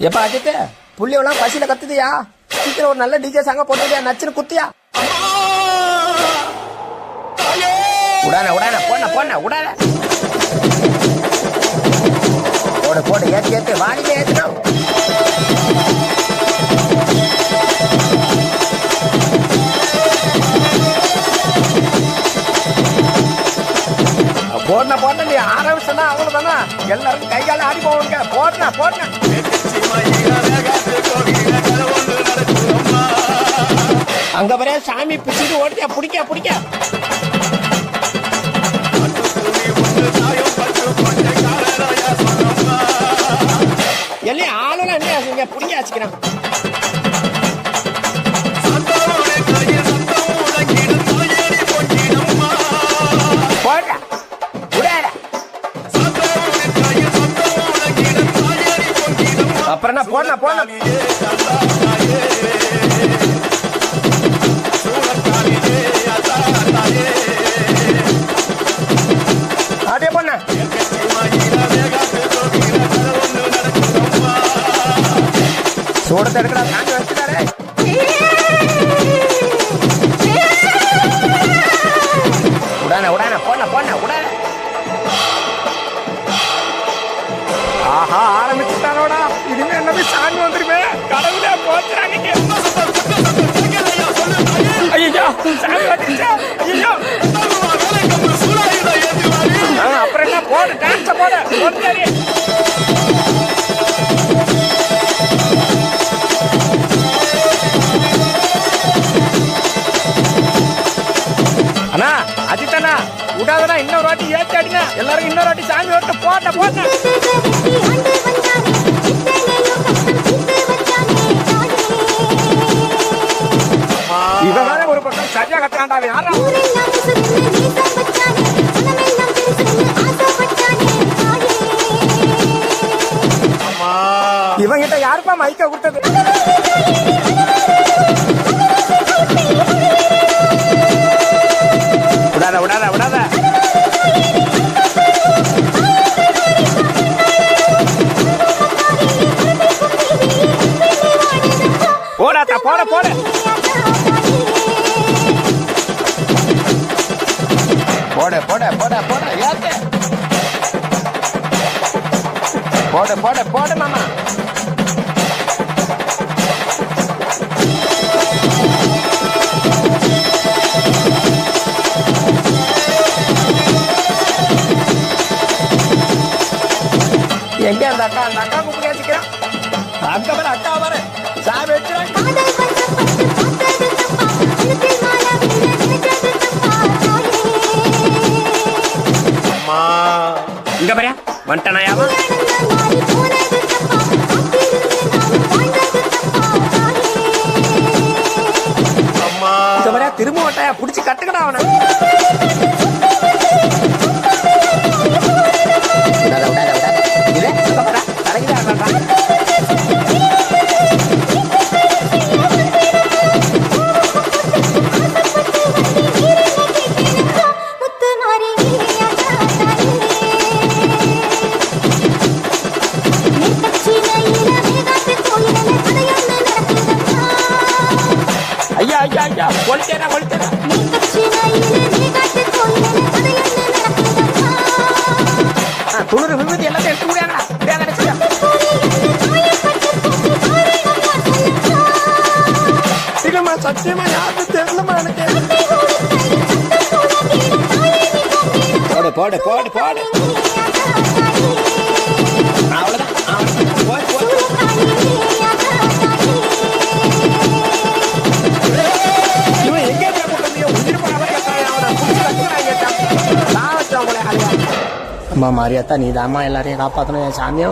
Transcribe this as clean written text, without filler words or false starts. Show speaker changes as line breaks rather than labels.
எப்ப அஜித்து புள்ளியெல்லாம் பசியில கத்துதியா? சீக்கிரம் ஒரு நல்ல டிஜே சாங்க போட்டுதியா, நச்சுன்னு குத்தியா? உடான உடான போன போன உடான போடு போடு ஏத்து ஏத்து வாடிக்கே ஏத்துறோம். போடன போட்ட நீ ஆரம்பிச்சா அவ்வளவுதானா, எல்லாரும் கை கால ஆடி போவாங்க. போடன போடன அங்க வரைய சாமி பிடிச்சிட்டு ஓடியா, பிடிக்க பிடிக்க எல்லாம் ஆளுலாம் என்ன பிடிக்க வச்சுக்கிறான். அப்புறம் என்ன போன போன அதே பொண்ண சூடத்தை எடுக்கடா, காஞ்சி வச்சுட்டாரே. உடான உடான போன போன உடான. ஆஹா ஆரம்பிச்சுட்டானோடா, இனிமே என்ன சாமி வந்துருமே. கடவுளே போச்சுறாங்க. ஐயோ சாமி வந்துச்சா, ஐயோ அப்புறம் என்ன போடு, டான்ஸ போடு போடு. அண்ணா அஜித்தண்ணா விடாதண்ணா, இன்னொரு வாட்டி ஏற்றி அடிங்க. எல்லாரும் இன்னொரு வாட்டி சாமி ஓட்ட போட்ட போட்ட. இவன் ஒரு பக்கம் சரியா கட்டாண்டா. யாரா இவங்கிட்ட யாருப்பா மைக்க கொடுத்தது? விடாத விடாத விடாத. போடாத்தா போட போட. போட போட போட போட ஏத்து. போட போட போட மாமா. எங்க அந்த அக்கா? அந்த அக்கா கூப்பிட்டு கேட்டுக்கிறேன். அக்கா வர அக்கா வர சாமி வச்சுறேன். இங்க பாரு வந்துட்டானாயாவா? இங்க பாரு திரும்ப வட்டாயா, புடிச்சு கட்டுக்கடா அவனை. ஐயா ஐயா ஐயா கொளுத்தேனா கொளுத்தேனா. துளிர் விபத்து எல்லாத்தையும் எடுத்து முடியாங்கடா. இல்லம்மா சத்தியமா யாருக்கும் தெரியலமா எனக்கு. போடு போடு போடு போடு. அவ்வளவுதான் அம்மா மாரியாத்தா, நீ தாம்மா எல்லாரையும் காப்பாற்றணும் என் சாமியோ.